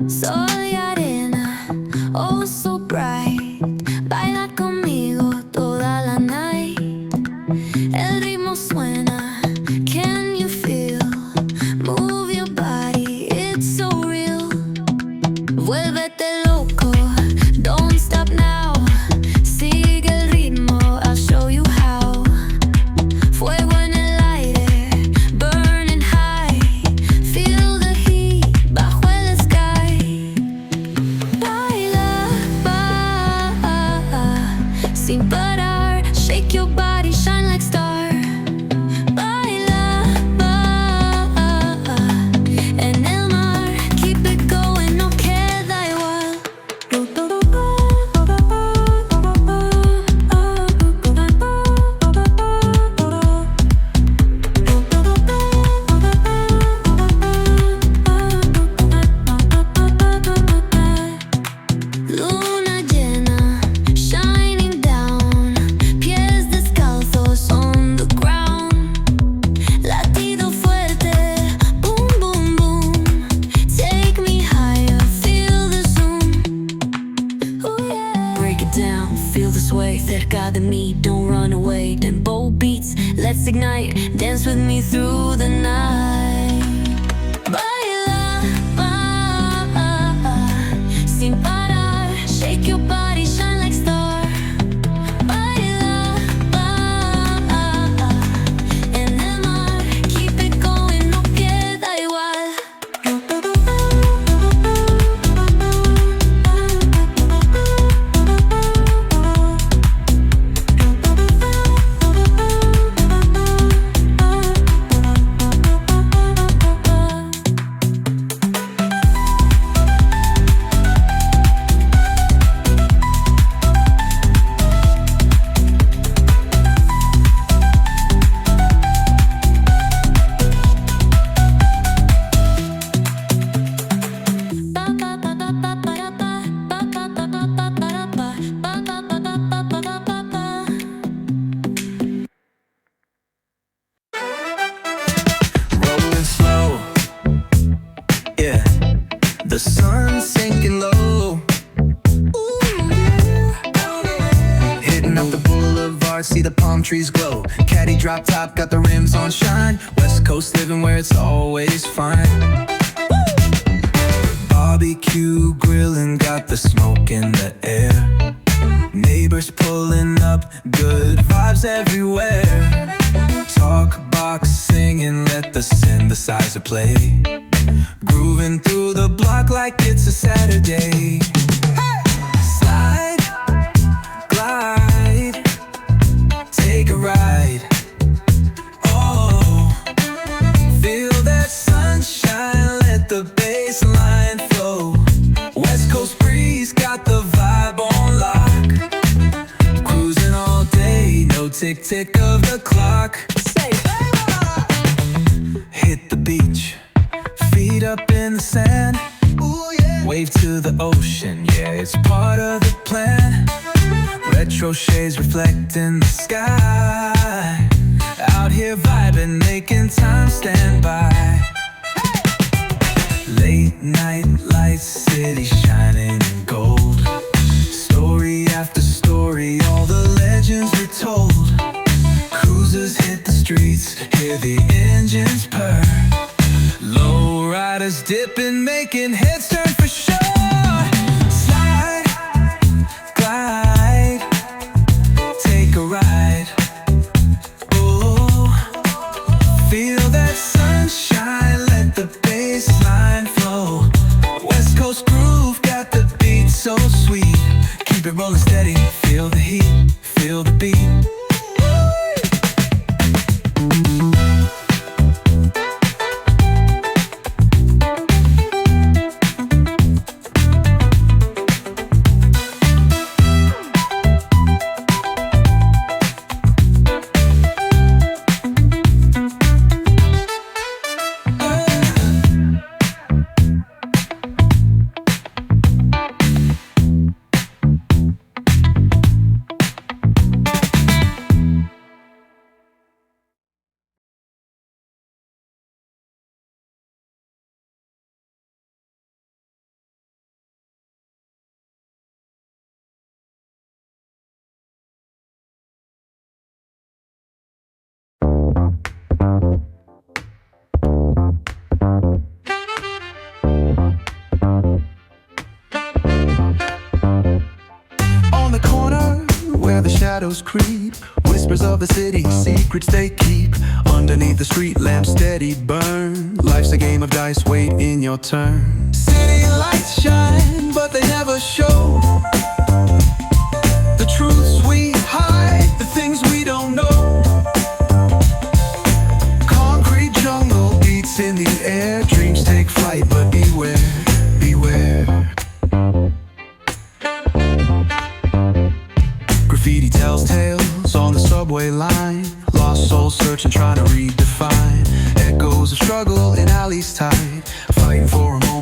Sol y arena, oh so bright. Baila conmigo toda la night. El ritmo suena, can you feel? Move your body, it's so real. Vuélvete loco, don't stop now. Sigue el ritmo, I'll show you how. Fuego en el aire, burning high. Feel the heat bajo el sky. Baila, sin parar. Shake your body, shine like star. Baila, en el mar. Keep it going, no queda igual. Luna llena, shining down. Pies descalzos on the ground. Latido fuerte, boom, boom, boom. Take me higher, feel the zoom. Oh yeah. Break it down, feel the sway. Cerca de mí, don't run away. Tempo beats, let's ignite. Dance with me through the night. Baila, sin parar. Shake your body, shine like star. Baila, en el mar. Keep it going, no queda igual. Rolling slow, yeah. The sun's sinking low. Hitting up the boulevard, see the palm trees glow. Caddy drop top, got the rims on shine. West Coast living where it's always fine. Barbecue grilling, got the smoke in the air. Neighbors pulling up, good vibes everywhere. Talk box singing, let the synthesizer play. Grooving through the block like it's a Saturday. Slide, glide, take a ride. Oh, feel that sunshine, let the bass line flow. West Coast breeze, got the vibe on lock. Cruising all day, no tick-tick of the clock. Hit the beach, feet up in the sand. Ooh, yeah. Wave to the ocean, yeah, it's part of the plan. Retro shades reflecting the sky. Out here vibing, making time stand by. Late night lights, city shining in gold. Story after story, all the legends retold. Cruisers hit the streets, hear the engines purr. Low riders dipping, making heads turn for sure. Slide, glide, take a ride. Oh, feel that sunshine, let the bass line flow. West Coast groove, got the beat so sweet. Keep it rolling steady, feel the heat, feel the beat. shadows creep. Whispers of the city, secrets they keep. Underneath the street lamps steady burn. Life's a game of dice, wait in your turn. City lights shine, but they never show the truths we hide, the things we don't know. Concrete jungle beats in the air. Dreams take flight, but beware, beware. Graffiti tells tales on the subway line. Lost souls searching, trying to redefine. Echoes of struggle in alleys tight, fighting for a